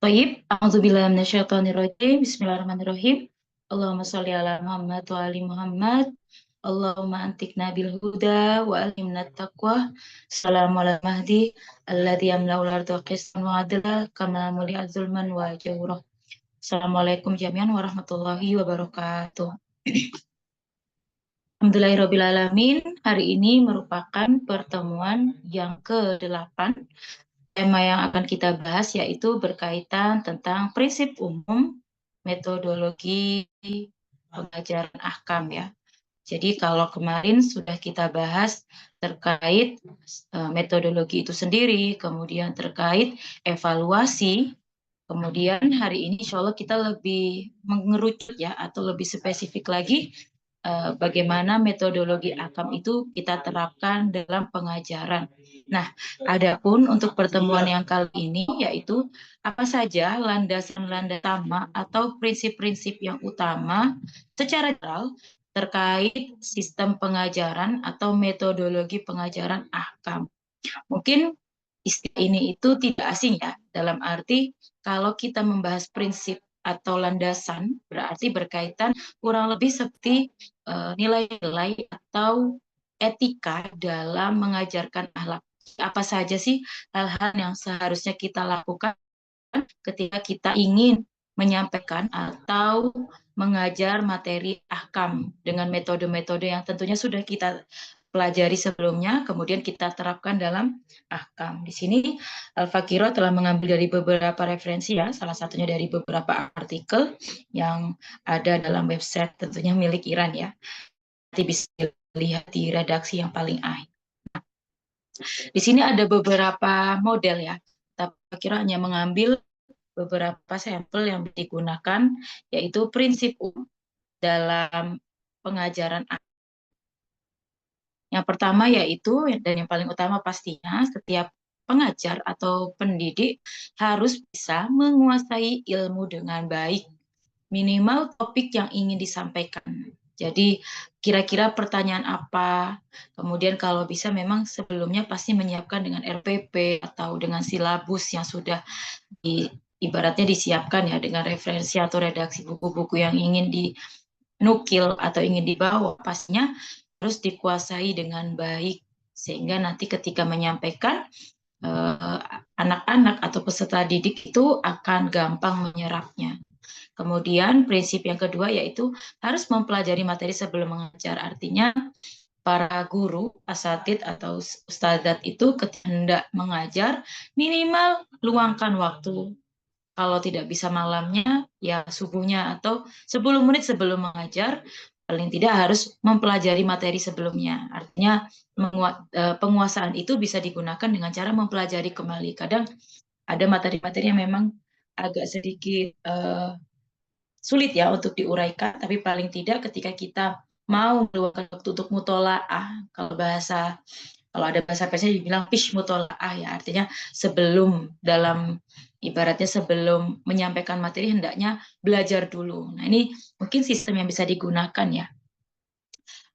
Baik, a'udzubillahi minasyaitonirrajim. Bismillahirrahmanirrahim. Allahumma sholli ala Muhammad wa ali Muhammad. Allahumma antikna bil huda wa alimna taqwa. Assalamu ala mahdi alladzi yamla'ul arda qistan wa adla kama muli'a zulman wa jawra. Assalamualaikum jami'an warahmatullahi wabarakatuh. Alhamdulillahirrabbilalamin. Hari ini merupakan pertemuan yang ke-8. Tema yang akan kita bahas yaitu berkaitan tentang prinsip umum metodologi pengajaran ahkam ya. Jadi kalau kemarin sudah kita bahas terkait metodologi itu sendiri, kemudian terkait evaluasi, kemudian hari ini insya Allah kita lebih mengerucut ya atau lebih spesifik lagi bagaimana metodologi ahkam itu kita terapkan dalam pengajaran. Nah, adapun untuk pertemuan yang kali ini yaitu apa saja landasan-landasan utama atau prinsip-prinsip yang utama secara general terkait sistem pengajaran atau metodologi pengajaran ahkam. Mungkin istilah ini itu tidak asing ya, dalam arti kalau kita membahas prinsip atau landasan berarti berkaitan kurang lebih seperti nilai-nilai atau etika dalam mengajarkan akhlak. Apa saja sih hal-hal yang seharusnya kita lakukan ketika kita ingin menyampaikan atau mengajar materi ahkam dengan metode-metode yang tentunya sudah kita pelajari sebelumnya, kemudian kita terapkan dalam ahkam. Di sini Al-Fakiro telah mengambil dari beberapa referensi ya, salah satunya dari beberapa artikel yang ada dalam website tentunya milik Iran ya. Nanti bisa dilihat di redaksi yang paling akhir. Di sini ada beberapa model ya, tapi Fakiro hanya mengambil beberapa sampel yang digunakan, yaitu prinsip umum dalam pengajaran. Yang pertama yaitu, dan yang paling utama pastinya, setiap pengajar atau pendidik harus bisa menguasai ilmu dengan baik, minimal topik yang ingin disampaikan. Jadi kira-kira pertanyaan apa, kemudian kalau bisa memang sebelumnya pasti menyiapkan dengan RPP atau dengan silabus yang sudah ibaratnya disiapkan ya, dengan referensi atau redaksi buku-buku yang ingin dinukil atau ingin dibawa, pastinya harus dikuasai dengan baik sehingga nanti ketika menyampaikan anak-anak atau peserta didik itu akan gampang menyerapnya. Kemudian prinsip yang kedua yaitu harus mempelajari materi sebelum mengajar. Artinya para guru, asatid atau ustadzat itu ketika hendak mengajar minimal luangkan waktu. Kalau tidak bisa malamnya, ya subuhnya atau 10 menit sebelum mengajar, paling tidak harus mempelajari materi sebelumnya. Artinya penguasaan itu bisa digunakan dengan cara mempelajari kembali. Kadang ada materi-materi yang memang agak sedikit sulit ya untuk diuraikan, tapi paling tidak ketika kita mau meluangkan waktu untuk mutolaah, kalau ada bahasa Persnya dibilang pish mutolaah ya, artinya sebelum ibaratnya sebelum menyampaikan materi hendaknya belajar dulu. Nah, ini mungkin sistem yang bisa digunakan ya.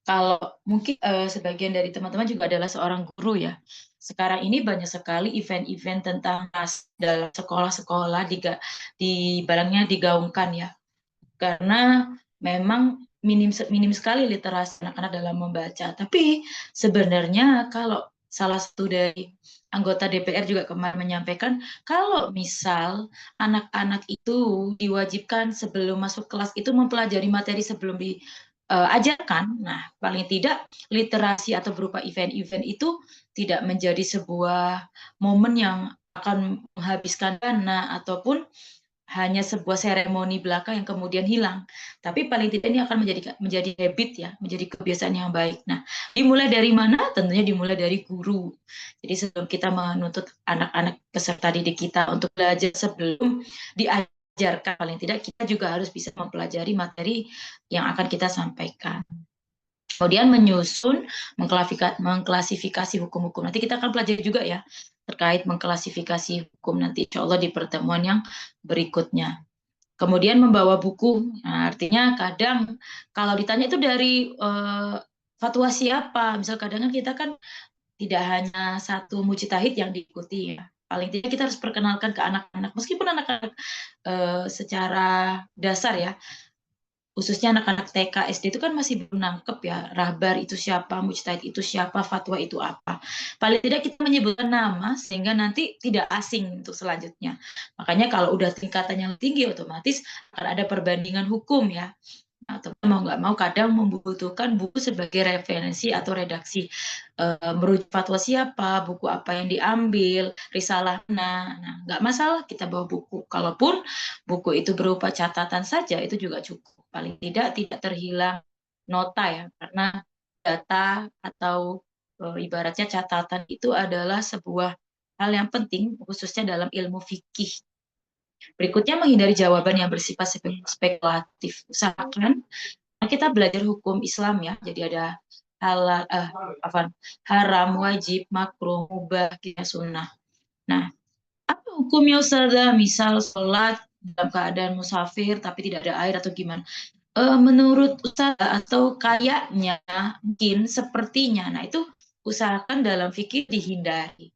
Kalau mungkin sebagian dari teman-teman juga adalah seorang guru ya. Sekarang ini banyak sekali event-event tentang ras dalam sekolah-sekolah di barangnya digaungkan ya. Karena memang minim sekali literasi anak-anak dalam membaca. Tapi sebenarnya kalau salah satu dari anggota DPR juga kemarin menyampaikan, kalau misal anak-anak itu diwajibkan sebelum masuk kelas itu mempelajari materi sebelum diajarkan, nah paling tidak literasi atau berupa event-event itu tidak menjadi sebuah momen yang akan menghabiskan dana ataupun hanya sebuah seremoni belaka yang kemudian hilang. Tapi paling tidak ini akan menjadi habit ya, menjadi kebiasaan yang baik. Nah, dimulai dari mana? Tentunya dimulai dari guru. Jadi sebelum kita menuntut anak-anak peserta didik kita untuk belajar sebelum diajarkan, paling tidak kita juga harus bisa mempelajari materi yang akan kita sampaikan. Kemudian menyusun, mengklasifikasi hukum-hukum. Nanti kita akan pelajari juga ya, terkait mengklasifikasi hukum nanti insya Allah di pertemuan yang berikutnya. Kemudian membawa buku, nah, artinya kadang kalau ditanya itu dari fatwa siapa, misal kadang kan kita kan tidak hanya satu mujtahid yang diikuti ya, Paling tidak kita harus perkenalkan ke anak-anak, meskipun anak-anak secara dasar ya, khususnya anak-anak TK, SD itu kan masih belum nangkep ya, rahbar itu siapa, mujtahid itu siapa, fatwa itu apa. Paling tidak kita menyebutkan nama sehingga nanti tidak asing untuk selanjutnya. Makanya kalau udah tingkatannya tinggi otomatis akan ada perbandingan hukum ya. Atau mau nggak mau kadang membutuhkan buku sebagai referensi atau redaksi, merujuk fatwa siapa, buku apa yang diambil, risalah mana. Nah, nggak masalah kita bawa buku. Kalaupun buku itu berupa catatan saja itu juga cukup. Paling tidak terhilang nota ya, karena data atau ibaratnya catatan itu adalah sebuah hal yang penting khususnya dalam ilmu fikih. Berikutnya menghindari jawaban yang bersifat spekulatif. Usahakan kita belajar hukum Islam ya. Jadi ada halal, haram, wajib, makruh, mubah, sunnah. Nah, apa hukumnya Ustazah? Misal sholat dalam keadaan musafir tapi tidak ada air atau gimana? Menurut Ustazah atau kayaknya, mungkin, sepertinya, nah itu usahakan dalam fikih dihindari.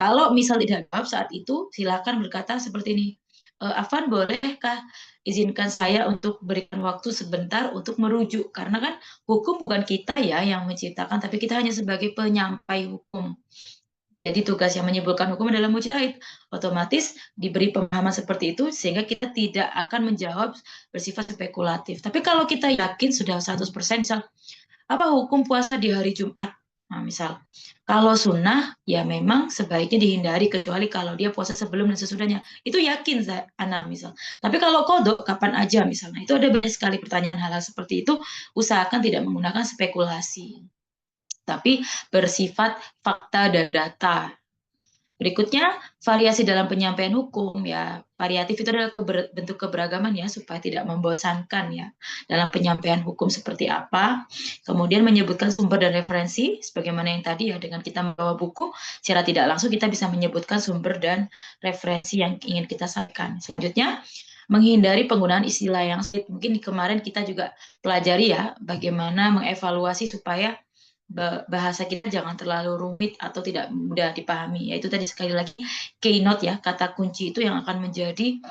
Kalau misal tidak jawab saat itu, silakan berkata seperti ini, Afan, bolehkah izinkan saya untuk berikan waktu sebentar untuk merujuk? Karena kan hukum bukan kita ya yang menciptakan, tapi kita hanya sebagai penyampai hukum. Jadi tugas yang menyimpulkan hukum adalah mujtahid. Otomatis diberi pemahaman seperti itu sehingga kita tidak akan menjawab bersifat spekulatif. Tapi kalau kita yakin sudah 100%, misal, apa hukum puasa di hari Jumat? Nah, misal, kalau sunnah, ya memang sebaiknya dihindari kecuali kalau dia puasa sebelum dan sesudahnya. Itu yakin, Ana, misal. Tapi kalau kodok, kapan aja misalnya. Itu ada banyak sekali pertanyaan hal-hal seperti itu. Usahakan tidak menggunakan spekulasi, tapi bersifat fakta dan data. Berikutnya, variasi dalam penyampaian hukum ya. Variatif itu adalah bentuk keberagaman ya, supaya tidak membosankan ya. Dalam penyampaian hukum seperti apa. Kemudian menyebutkan sumber dan referensi, sebagaimana yang tadi ya, dengan kita membawa buku, secara tidak langsung kita bisa menyebutkan sumber dan referensi yang ingin kita sampaikan. Selanjutnya, menghindari penggunaan istilah yang sulit. Mungkin kemarin kita juga pelajari ya, bagaimana mengevaluasi supaya bahasa kita jangan terlalu rumit atau tidak mudah dipahami. Yaitu tadi sekali lagi keynote ya, kata kunci itu yang akan menjadi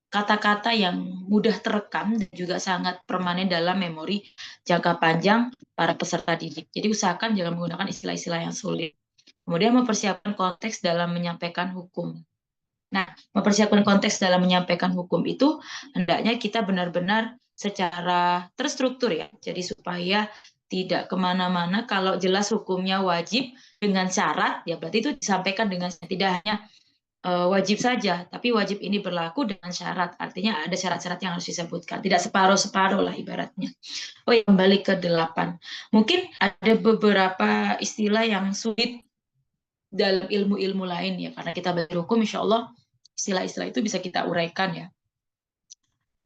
kata-kata yang mudah terekam dan juga sangat permanen dalam memori jangka panjang para peserta didik. Jadi usahakan jangan menggunakan istilah-istilah yang sulit. Kemudian mempersiapkan konteks dalam menyampaikan hukum. Nah, mempersiapkan konteks dalam menyampaikan hukum itu hendaknya kita benar-benar secara terstruktur ya. Jadi supaya tidak kemana-mana, kalau jelas hukumnya wajib dengan syarat, ya berarti itu disampaikan dengan tidak hanya wajib saja, tapi wajib ini berlaku dengan syarat. Artinya ada syarat-syarat yang harus disebutkan. Tidak separuh-separuh lah ibaratnya. Oh ya, kembali ke 8. Mungkin ada beberapa istilah yang sulit dalam ilmu-ilmu lain ya, karena kita belajar hukum, insya Allah istilah-istilah itu bisa kita uraikan ya.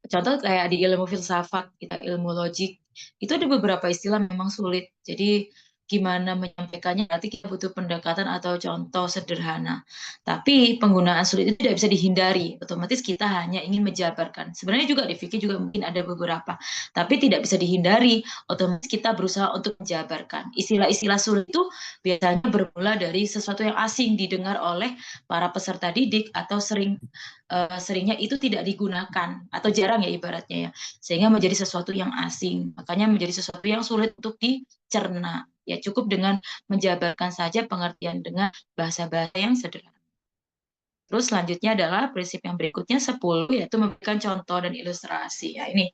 Contoh kayak di ilmu filsafat, kita ilmu logik, itu ada beberapa istilah memang sulit. Jadi gimana menyampaikannya, nanti kita butuh pendekatan atau contoh sederhana. Tapi penggunaan sulit itu tidak bisa dihindari. Otomatis kita hanya ingin menjabarkan. Sebenarnya juga di fikih juga mungkin ada beberapa. Tapi tidak bisa dihindari. Otomatis kita berusaha untuk menjabarkan. Istilah-istilah sulit itu biasanya bermula dari sesuatu yang asing didengar oleh para peserta didik atau seringnya itu tidak digunakan atau jarang ya ibaratnya ya, sehingga menjadi sesuatu yang asing, makanya menjadi sesuatu yang sulit untuk dicerna. Ya cukup dengan menjabarkan saja pengertian dengan bahasa-bahasa yang sederhana. Terus selanjutnya adalah prinsip yang berikutnya 10, yaitu memberikan contoh dan ilustrasi. Ya ini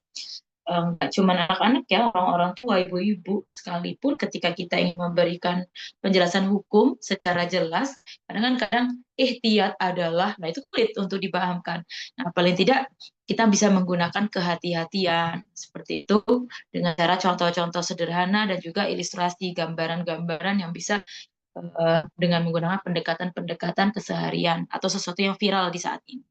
nggak cuma anak-anak ya, orang-orang tua, ibu-ibu sekalipun ketika kita ingin memberikan penjelasan hukum secara jelas, kadang-kadang ihtiyat adalah, nah itu sulit untuk dipahamkan. Nah, paling tidak kita bisa menggunakan kehati-hatian seperti itu dengan cara contoh-contoh sederhana dan juga ilustrasi gambaran-gambaran yang bisa dengan menggunakan pendekatan-pendekatan keseharian atau sesuatu yang viral di saat ini.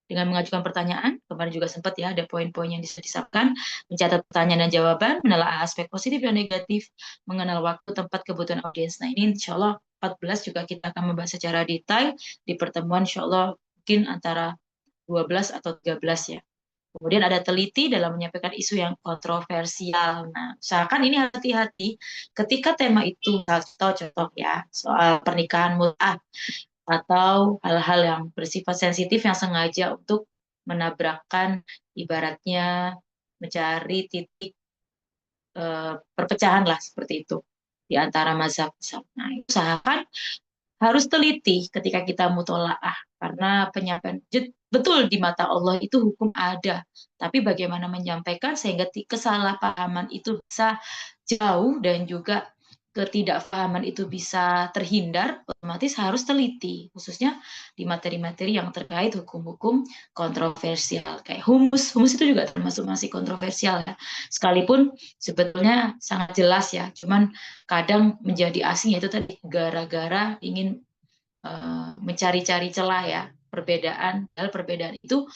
Dengan mengajukan pertanyaan, kemarin juga sempat ya ada poin-poin yang bisa disahkan, mencatat pertanyaan dan jawaban, menelaah aspek positif dan negatif, mengenal waktu, tempat, kebutuhan audiens. Nah ini insya Allah 14 juga kita akan membahas secara detail di pertemuan insya Allah mungkin antara 12 atau 13 ya. Kemudian ada teliti dalam menyampaikan isu yang kontroversial. Nah, usahakan ini hati-hati ketika tema itu, atau contoh ya, soal pernikahan mut'ah atau hal-hal yang bersifat sensitif yang sengaja untuk menabrakkan, ibaratnya mencari titik perpecahan lah seperti itu di antara mazhab-mazhab. Nah, usahakan harus teliti ketika kita mutolaah karena penyampaian betul di mata Allah itu hukum ada, tapi bagaimana menyampaikan sehingga kesalahpahaman itu bisa jauh dan juga ketidakpahaman itu bisa terhindar, otomatis harus teliti, khususnya di materi-materi yang terkait hukum-hukum kontroversial. Kayak humus itu juga termasuk masih kontroversial ya. Sekalipun sebetulnya sangat jelas ya, cuman kadang menjadi asing yaitu tadi gara-gara ingin mencari-cari celah ya perbedaan, hal perbedaan itu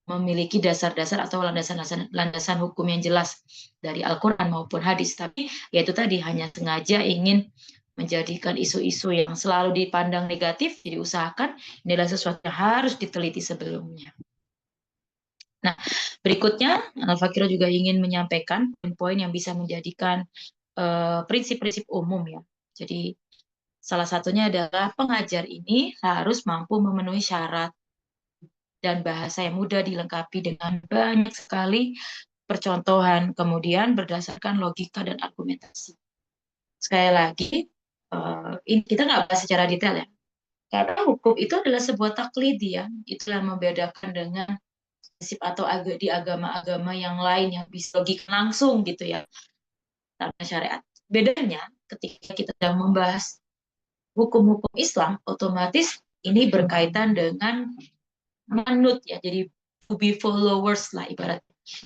memiliki dasar-dasar atau landasan hukum yang jelas dari Al-Quran maupun hadis, tapi yaitu tadi hanya sengaja ingin menjadikan isu-isu yang selalu dipandang negatif, jadi usahakan ini adalah sesuatu yang harus diteliti sebelumnya. Nah, berikutnya Al-Fakiro juga ingin menyampaikan poin-poin yang bisa menjadikan prinsip-prinsip umum ya. Jadi salah satunya adalah pengajar ini harus mampu memenuhi syarat dan bahasa yang mudah dilengkapi dengan banyak sekali percontohan, kemudian berdasarkan logika dan argumentasi. Sekali lagi, ini kita nggak bahas secara detail ya, karena hukum itu adalah sebuah taklidi ya, itulah membedakan dengan prinsip atau di agama-agama yang lain yang bisa logika langsung gitu ya, tanpa syariat. Bedanya ketika kita sedang membahas hukum-hukum Islam, otomatis ini berkaitan dengan manut ya, jadi to be followers lah ibarat,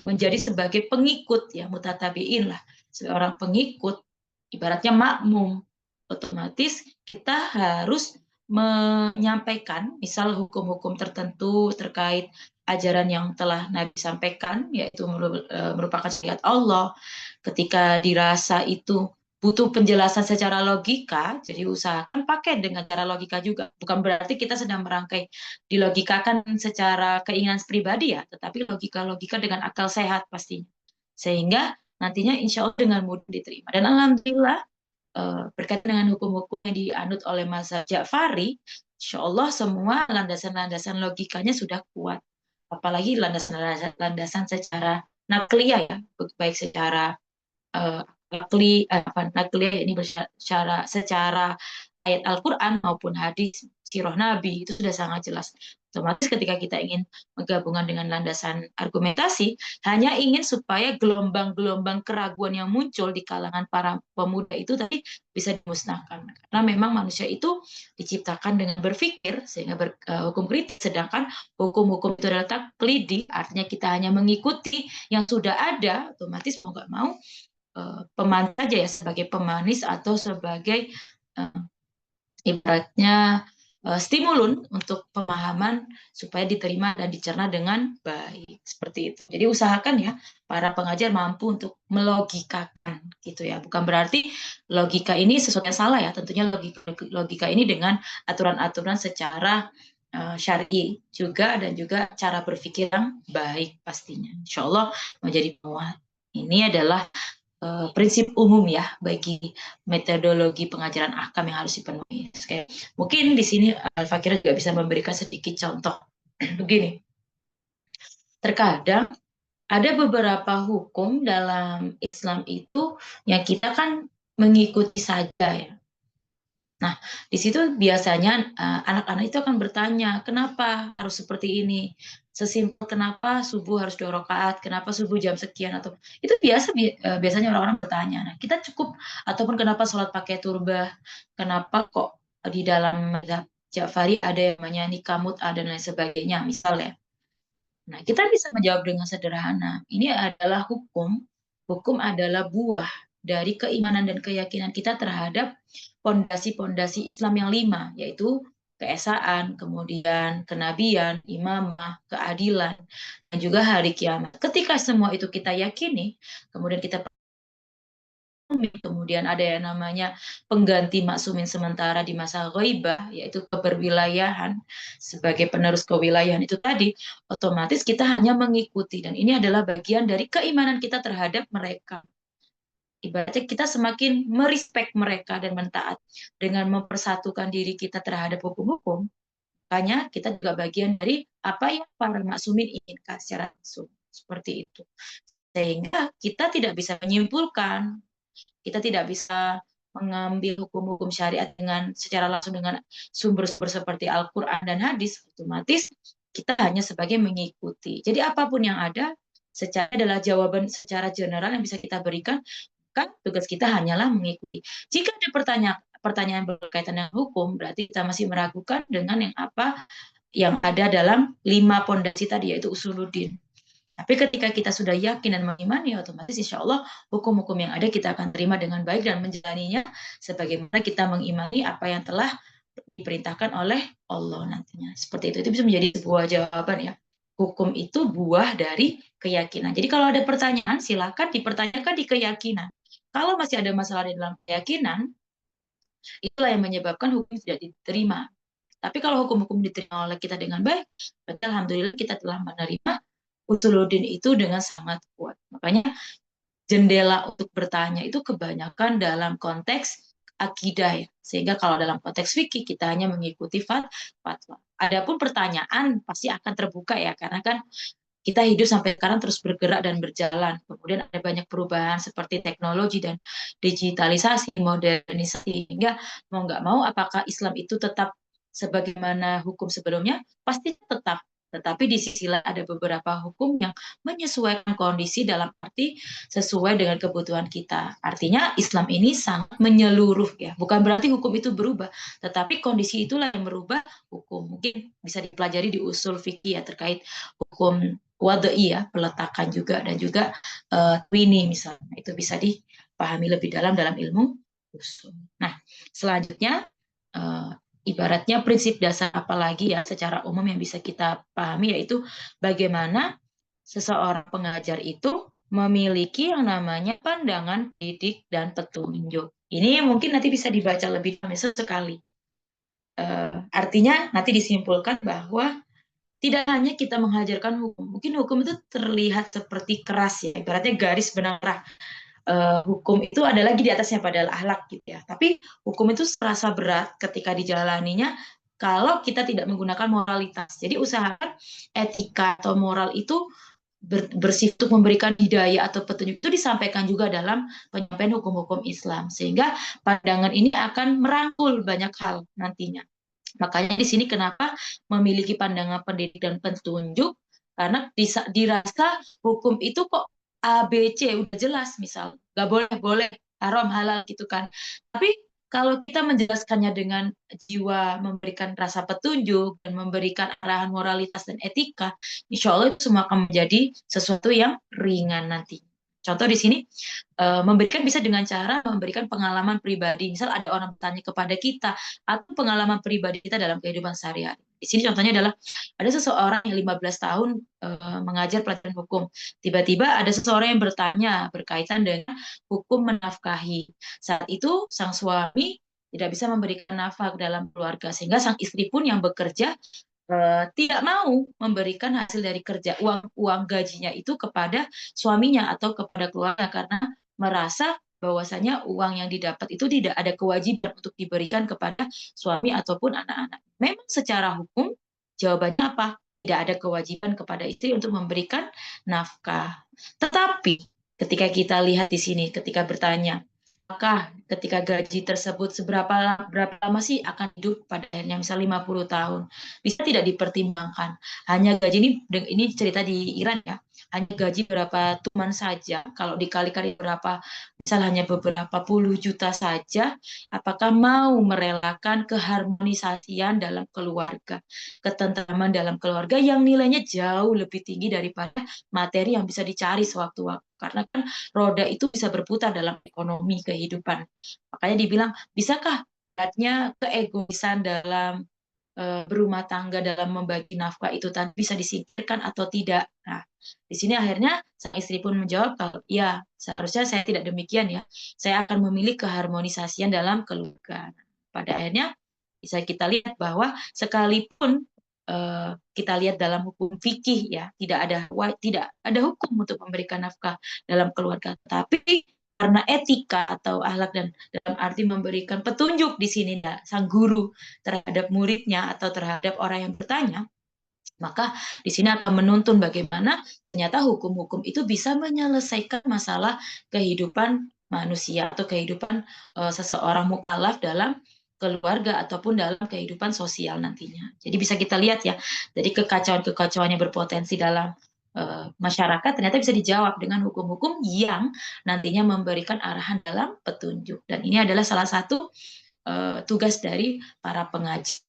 menjadi sebagai pengikut ya, mutatabiin lah, seorang pengikut ibaratnya makmum, otomatis kita harus menyampaikan misal hukum-hukum tertentu terkait ajaran yang telah Nabi sampaikan, yaitu merupakan syariat Allah. Ketika dirasa itu butuh penjelasan secara logika, jadi usahakan pakai dengan cara logika juga. Bukan berarti kita sedang merangkai dilogikakan secara keinginan pribadi ya, tetapi logika-logika dengan akal sehat pastinya. Sehingga nantinya insya Allah dengan mudah diterima. Dan alhamdulillah berkaitan dengan hukum-hukum yang dianut oleh mazhab Ja'fari, insya Allah semua landasan-landasan logikanya sudah kuat. Apalagi landasan-landasan secara nakliyah ya, baik secara nakliyah ini secara ayat Al-Quran maupun hadis sirah Nabi itu sudah sangat jelas. Otomatis ketika kita ingin menggabungkan dengan landasan argumentasi, hanya ingin supaya gelombang-gelombang keraguan yang muncul di kalangan para pemuda itu tadi bisa dimusnahkan. Karena memang manusia itu diciptakan dengan berpikir sehingga hukum kritis, sedangkan hukum-hukum itu adalah taklidi, artinya kita hanya mengikuti yang sudah ada, otomatis mau nggak mau pemanis saja ya, sebagai pemanis atau sebagai ibaratnya stimulun untuk pemahaman supaya diterima dan dicerna dengan baik, seperti itu. Jadi usahakan ya para pengajar mampu untuk melogikakan gitu ya. Bukan berarti logika ini sesuatu yang salah ya. Tentunya logika ini dengan aturan-aturan secara syar'i juga dan juga cara berpikir yang baik pastinya. Insya Allah menjadi penguat. Ini adalah prinsip umum ya bagi metodologi pengajaran ahkam yang harus dipenuhi. Mungkin di sini Al-Fakir juga bisa memberikan sedikit contoh. Begini, terkadang ada beberapa hukum dalam Islam itu yang kita kan mengikuti saja ya. Nah, di situ biasanya anak-anak itu akan bertanya, kenapa harus seperti ini? Sesimpel kenapa subuh harus 2 rakaat, kenapa subuh jam sekian, atau itu biasanya orang-orang bertanya. Nah, kita cukup, ataupun kenapa sholat pakai turbah, kenapa kok di dalam mazhab Ja'fari ada yang namanya nikah mut'ah dan lain sebagainya, misalnya. Nah, kita bisa menjawab dengan sederhana. Ini adalah hukum. Hukum adalah buah dari keimanan dan keyakinan kita terhadap pondasi-pondasi Islam yang 5, yaitu keesaan, kemudian kenabian, imamah, keadilan, dan juga hari kiamat. Ketika semua itu kita yakini, kemudian kita kemudian ada yang namanya pengganti maksumin sementara di masa ghaibah, yaitu keberwilayahan sebagai penerus kewilayahan itu tadi, otomatis kita hanya mengikuti, dan ini adalah bagian dari keimanan kita terhadap mereka. Ibaratnya kita semakin merespek mereka dan mentaat dengan mempersatukan diri kita terhadap hukum-hukum, makanya kita juga bagian dari apa yang para maksumin inginkan secara langsung, seperti itu. Sehingga kita tidak bisa menyimpulkan, kita tidak bisa mengambil hukum-hukum syariat dengan secara langsung dengan sumber-sumber seperti Al-Quran dan hadis, otomatis kita hanya sebagai mengikuti. Jadi apapun yang ada, secara adalah jawaban secara general yang bisa kita berikan, kan tugas kita hanyalah mengikuti. Jika ada pertanyaan berkaitan dengan hukum, berarti kita masih meragukan dengan yang apa yang ada dalam 5 pondasi tadi, yaitu usuluddin. Tapi ketika kita sudah yakin dan mengimani, otomatis insya Allah hukum-hukum yang ada kita akan terima dengan baik dan menjalaninya sebagaimana kita mengimani apa yang telah diperintahkan oleh Allah nantinya. Seperti itu bisa menjadi sebuah jawaban ya. Hukum itu buah dari keyakinan. Jadi kalau ada pertanyaan, silakan dipertanyakan di keyakinan. Kalau masih ada masalah di dalam keyakinan, itulah yang menyebabkan hukum tidak diterima. Tapi kalau hukum-hukum diterima oleh kita dengan baik, berarti alhamdulillah kita telah menerima usuluddin itu dengan sangat kuat. Makanya jendela untuk bertanya itu kebanyakan dalam konteks akidah ya. Sehingga kalau dalam konteks fikih kita hanya mengikuti fatwa. Adapun pertanyaan pasti akan terbuka ya, karena kan kita hidup sampai sekarang terus bergerak dan berjalan. Kemudian ada banyak perubahan seperti teknologi dan digitalisasi, modernisasi. Sehingga mau nggak mau apakah Islam itu tetap sebagaimana hukum sebelumnya? Pasti tetap. Tetapi di sisi lain ada beberapa hukum yang menyesuaikan kondisi dalam arti sesuai dengan kebutuhan kita. Artinya Islam ini sangat menyeluruh ya. Bukan berarti hukum itu berubah, tetapi kondisi itulah yang merubah hukum. Mungkin bisa dipelajari di usul fikih ya terkait hukum wadai ya, peletakan juga, dan juga twini misalnya. Itu bisa dipahami lebih dalam ilmu usul. Nah, selanjutnya ibaratnya prinsip dasar apalagi ya secara umum yang bisa kita pahami, yaitu bagaimana seseorang pengajar itu memiliki yang namanya pandangan didik dan petunjuk. Ini mungkin nanti bisa dibaca lebih dalam sekali. Artinya nanti disimpulkan bahwa tidak hanya kita mengajarkan hukum, mungkin hukum itu terlihat seperti keras ya, ibaratnya garis benang hukum itu ada lagi di atasnya padahal akhlak gitu ya. Tapi hukum itu terasa berat ketika dijalaninya kalau kita tidak menggunakan moralitas. Jadi usahakan etika atau moral itu bersifat untuk memberikan hidayah atau petunjuk itu disampaikan juga dalam penyampaian hukum-hukum Islam. Sehingga pandangan ini akan merangkul banyak hal nantinya. Makanya di sini kenapa memiliki pandangan pendidik dan petunjuk, karena dirasa hukum itu kok A, B, C, udah jelas misal, nggak boleh, boleh, haram, halal gitu kan. Tapi kalau kita menjelaskannya dengan jiwa memberikan rasa petunjuk dan memberikan arahan moralitas dan etika, insya Allah itu semua akan menjadi sesuatu yang ringan nanti. Contoh di sini, memberikan bisa dengan cara memberikan pengalaman pribadi. Misal ada orang bertanya kepada kita, atau pengalaman pribadi kita dalam kehidupan sehari-hari. Di sini contohnya adalah ada seseorang yang 15 tahun mengajar pelajaran hukum. Tiba-tiba ada seseorang yang bertanya berkaitan dengan hukum menafkahi. Saat itu sang suami tidak bisa memberikan nafkah dalam keluarga, sehingga sang istri pun yang bekerja tidak mau memberikan hasil dari kerja uang gajinya itu kepada suaminya atau kepada keluarga, karena merasa bahwasanya uang yang didapat itu tidak ada kewajiban untuk diberikan kepada suami ataupun anak-anak. Memang secara hukum jawabannya apa? Tidak ada kewajiban kepada istri untuk memberikan nafkah. Tetapi ketika kita lihat di sini, ketika bertanya, apakah ketika gaji tersebut berapa lama sih akan hidup pada akhirnya, misal 50 tahun, bisa tidak dipertimbangkan. Hanya gaji ini cerita di Iran ya, hanya gaji berapa tuman saja, kalau dikali-kali berapa, misal hanya beberapa puluh juta saja, apakah mau merelakan keharmonisasian dalam keluarga, ketentraman dalam keluarga yang nilainya jauh lebih tinggi daripada materi yang bisa dicari sewaktu-waktu. Karena kan roda itu bisa berputar dalam ekonomi kehidupan. Makanya dibilang, bisakah beratnya keegoisan dalam berumah tangga dalam membagi nafkah itu tadi bisa disingkirkan atau tidak. Nah, di sini akhirnya sang istri pun menjawab kalau ya seharusnya saya tidak demikian ya. Saya akan memilih keharmonisasian dalam keluarga. Pada akhirnya bisa kita lihat bahwa sekalipun kita lihat dalam hukum fikih ya tidak ada hukum untuk memberikan nafkah dalam keluarga, tapi karena etika atau akhlak dan dalam arti memberikan petunjuk di sini ya, sang guru terhadap muridnya atau terhadap orang yang bertanya, maka di sini akan menuntun bagaimana ternyata hukum-hukum itu bisa menyelesaikan masalah kehidupan manusia atau kehidupan seseorang mukallaf dalam keluarga ataupun dalam kehidupan sosial nantinya. Jadi bisa kita lihat ya, jadi kekacauan-kekacauan yang berpotensi dalam masyarakat ternyata bisa dijawab dengan hukum-hukum yang nantinya memberikan arahan dalam petunjuk. Dan ini adalah salah satu tugas dari para pengaji.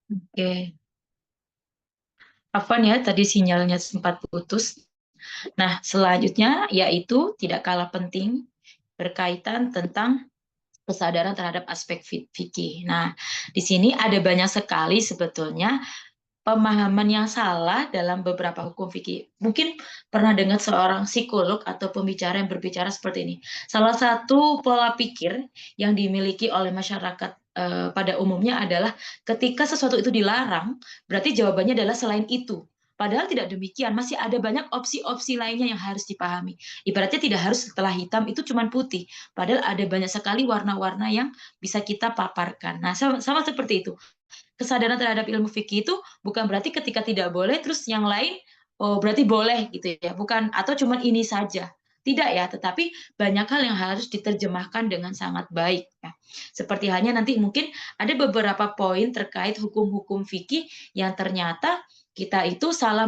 Oke, Afwan ya, tadi sinyalnya sempat putus. Nah, selanjutnya yaitu tidak kalah penting berkaitan tentang kesadaran terhadap aspek fikih. Nah, di sini ada banyak sekali sebetulnya pemahaman yang salah dalam beberapa hukum fikih. Mungkin pernah dengar seorang psikolog atau pembicara yang berbicara seperti ini. Salah satu pola pikir yang dimiliki oleh masyarakat pada umumnya adalah ketika sesuatu itu dilarang, berarti jawabannya adalah selain itu. Padahal tidak demikian, masih ada banyak opsi-opsi lainnya yang harus dipahami. Ibaratnya tidak harus setelah hitam itu cuma putih. Padahal ada banyak sekali warna-warna yang bisa kita paparkan. Nah, sama seperti itu, kesadaran terhadap ilmu fikih itu bukan berarti ketika tidak boleh terus yang lain oh berarti boleh gitu ya, bukan, atau cuma ini saja, tidak ya, tetapi banyak hal yang harus diterjemahkan dengan sangat baik ya. Seperti hanya nanti mungkin ada beberapa poin terkait hukum-hukum fikih yang ternyata kita itu salah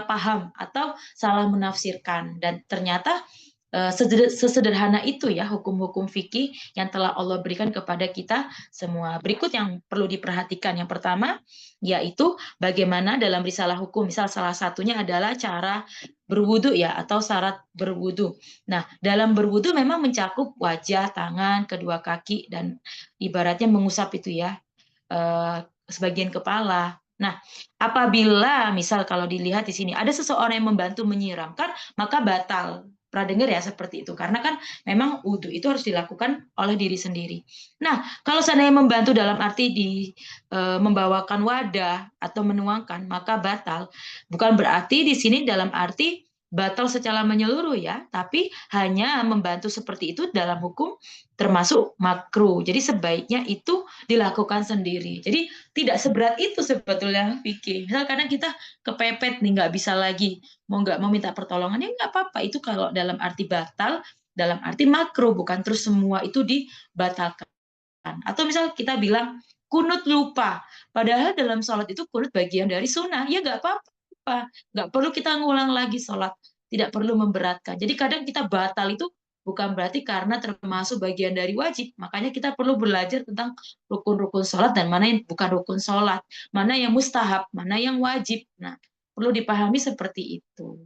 paham atau salah menafsirkan, dan ternyata sesederhana itu ya hukum-hukum fikih yang telah Allah berikan kepada kita semua. Berikut yang perlu diperhatikan. Yang pertama yaitu bagaimana dalam risalah hukum, misal salah satunya adalah cara berwudu ya atau syarat berwudu. Nah, dalam berwudu memang mencakup wajah, tangan, kedua kaki, dan ibaratnya mengusap itu ya sebagian kepala. Nah, apabila misal kalau dilihat di sini ada seseorang yang membantu menyiramkan, maka batal. Pernah dengar ya seperti itu, karena kan memang wudhu itu harus dilakukan oleh diri sendiri. Nah, kalau seandainya membantu dalam arti membawakan wadah atau menuangkan, maka batal. Bukan berarti di sini dalam arti batal secara menyeluruh ya, tapi hanya membantu seperti itu dalam hukum termasuk makruh. Jadi sebaiknya itu dilakukan sendiri. Jadi tidak seberat itu sebetulnya fikih. Misal kadang kita kepepet nih nggak bisa lagi, nggak mau minta pertolongan ya nggak apa-apa. Itu kalau dalam arti batal, dalam arti makruh, bukan terus semua itu dibatalkan. Atau misal kita bilang kunut lupa, padahal dalam sholat itu kunut bagian dari sunnah, ya nggak apa-apa, nggak perlu kita ngulang lagi sholat, tidak perlu memberatkan. Jadi kadang kita batal itu bukan berarti karena termasuk bagian dari wajib, makanya kita perlu belajar tentang rukun-rukun sholat dan mana yang bukan rukun sholat, mana yang mustahab, mana yang wajib. Nah, perlu dipahami seperti itu.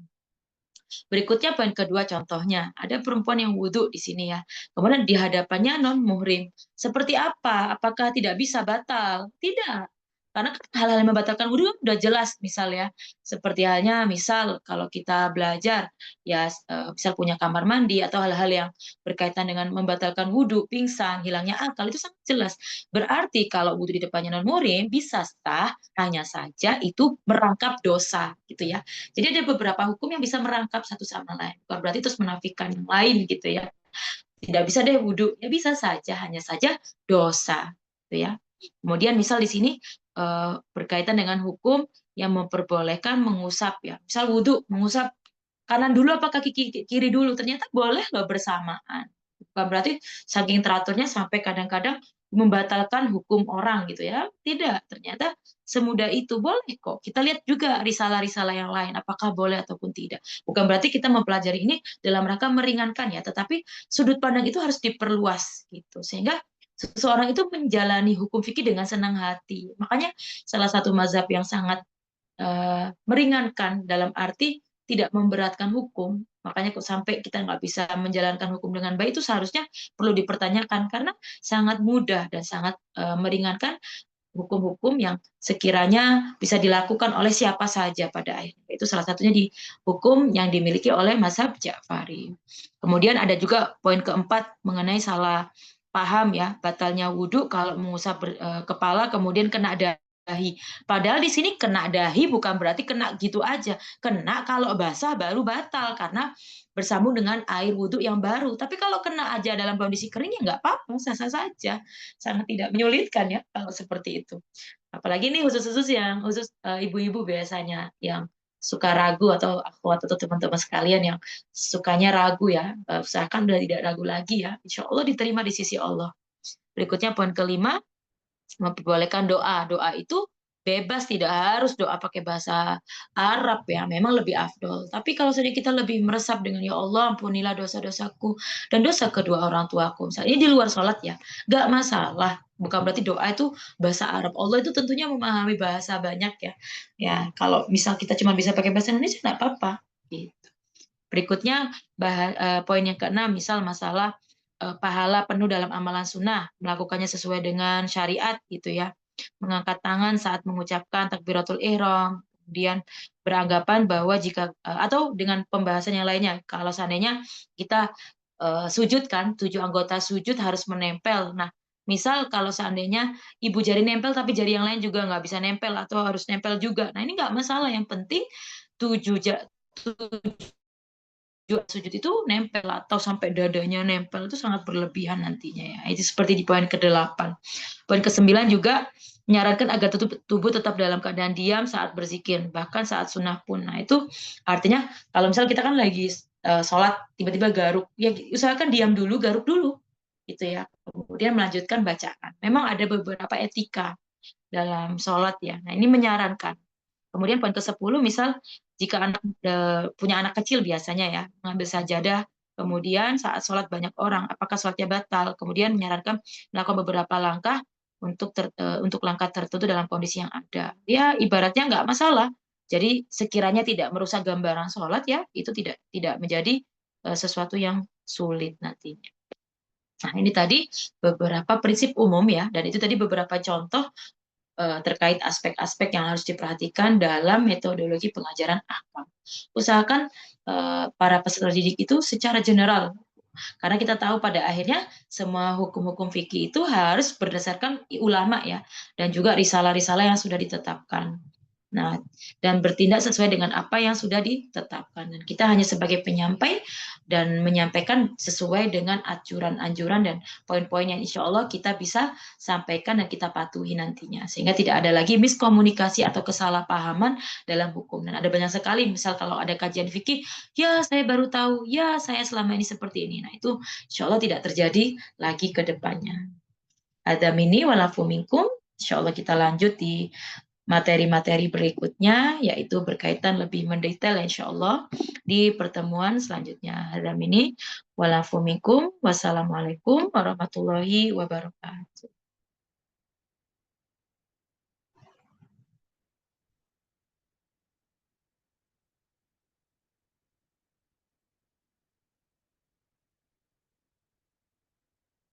Berikutnya poin kedua, contohnya ada perempuan yang wudhu di sini ya. Kemudian di hadapannya non muhrim. Seperti apa? Apakah tidak bisa batal? Tidak. Karena hal-hal yang membatalkan wudhu udah jelas, misal ya. Seperti halnya misal kalau kita belajar ya misal punya kamar mandi atau hal-hal yang berkaitan dengan membatalkan wudhu, pingsan, hilangnya akal, itu sangat jelas. Berarti kalau wudhu di depannya non muhrim bisa sah, hanya saja itu merangkap dosa gitu ya. Jadi ada beberapa hukum yang bisa merangkap satu sama lain. Bukan berarti terus menafikan yang lain gitu ya. tidak bisa deh wudhu, ya bisa saja, hanya saja dosa, gitu ya. Kemudian misal di sini berkaitan dengan hukum yang memperbolehkan mengusap ya, misal wudhu mengusap kanan dulu apa kaki kiri dulu, ternyata boleh loh bersamaan. Bukan berarti saking teraturnya sampai kadang-kadang membatalkan hukum orang gitu ya. Tidak, ternyata semudah itu boleh kok. Kita lihat juga risalah-risalah yang lain, apakah boleh ataupun tidak. Bukan berarti kita mempelajari ini dalam rangka meringankan ya, tetapi sudut pandang itu harus diperluas gitu. Sehingga seseorang itu menjalani hukum fikih dengan senang hati. Makanya salah satu mazhab yang sangat meringankan dalam arti tidak memberatkan hukum. Makanya kok sampai kita nggak bisa menjalankan hukum dengan baik itu seharusnya perlu dipertanyakan karena sangat mudah dan sangat meringankan hukum-hukum yang sekiranya bisa dilakukan oleh siapa saja pada akhirnya. Itu salah satunya di hukum yang dimiliki oleh mazhab Ja'fari. Kemudian ada juga poin keempat mengenai salah paham ya, batalnya wudhu kalau mengusap kepala kemudian kena dahi. Padahal di sini kena dahi bukan berarti kena gitu aja. Kena kalau basah baru batal karena bersambung dengan air wudhu yang baru. Tapi kalau kena aja dalam kondisi kering ya nggak apa-apa, sah-sah saja. Sangat tidak menyulitkan ya kalau seperti itu. Apalagi nih khusus-khusus yang khusus ibu-ibu biasanya yang suka ragu atau akhwat atau teman-teman sekalian yang sukanya ragu ya, usahakan udah tidak ragu lagi ya. Insya Allah diterima di sisi Allah. Berikutnya poin kelima, memperbolehkan doa. Doa itu bebas, tidak harus doa pakai bahasa Arab ya, memang lebih afdol. Tapi kalau saja kita lebih meresap dengan ya Allah ampunilah dosa-dosaku dan dosa kedua orang tuaku. Misalnya ini di luar sholat ya, nggak masalah. Bukan berarti doa itu bahasa Arab. Allah itu tentunya memahami bahasa banyak ya. Ya kalau misal kita cuma bisa pakai bahasa Indonesia nggak apa-apa. Gitu. Berikutnya poin yang keenam, misal masalah pahala penuh dalam amalan sunnah, melakukannya sesuai dengan syariat gitu ya. Mengangkat tangan saat mengucapkan takbiratul ihram, kemudian beranggapan bahwa jika atau dengan pembahasan yang lainnya, kalau seandainya kita sujud kan, 7 anggota sujud harus menempel. Nah, misal kalau seandainya ibu jari nempel tapi jari yang lain juga nggak bisa nempel atau harus nempel juga. Nah, ini nggak masalah. Yang penting 7 sujud itu nempel atau sampai dadanya nempel itu sangat berlebihan nantinya ya. Itu seperti di poin ke-8. Poin ke-9 juga menyarankan agar tubuh tetap dalam keadaan diam saat berzikir, bahkan saat sunnah pun. Nah, itu artinya kalau misal kita kan lagi sholat tiba-tiba garuk, ya usahakan diam dulu, garuk dulu gitu ya. Kemudian melanjutkan bacaan. Memang ada beberapa etika dalam sholat ya. Nah, ini menyarankan. Kemudian poin ke-10, misal jika anak punya anak kecil biasanya ya, mengambil sajadah, kemudian saat sholat banyak orang, apakah sholatnya batal? Kemudian menyarankan melakukan beberapa langkah untuk langkah tertentu dalam kondisi yang ada. Ya ibaratnya nggak masalah. Jadi sekiranya tidak merusak gambaran sholat ya, itu tidak menjadi sesuatu yang sulit nantinya. Nah, ini tadi beberapa prinsip umum ya, dan itu tadi beberapa contoh terkait aspek-aspek yang harus diperhatikan dalam metodologi pengajaran akam. Usahakan para peserta didik itu secara general, karena kita tahu pada akhirnya semua hukum-hukum fikih itu harus berdasarkan ulama ya, dan juga risalah-risalah yang sudah ditetapkan. Nah, dan bertindak sesuai dengan apa yang sudah ditetapkan. Dan kita hanya sebagai penyampai dan menyampaikan sesuai dengan anjuran-anjuran dan poin-poin yang insya Allah kita bisa sampaikan dan kita patuhi nantinya. Sehingga tidak ada lagi miskomunikasi atau kesalahpahaman dalam hukum. Dan ada banyak sekali, misal kalau ada kajian fikih, ya saya baru tahu, ya saya selama ini seperti ini. Nah itu insya Allah tidak terjadi lagi ke depannya. Ada mini walafu minkum. Insya Allah kita lanjut di materi-materi berikutnya, yaitu berkaitan lebih mendetail insya Allah di pertemuan selanjutnya. Hadam ini walafu minkum. Wassalamualaikum warahmatullahi wabarakatuh.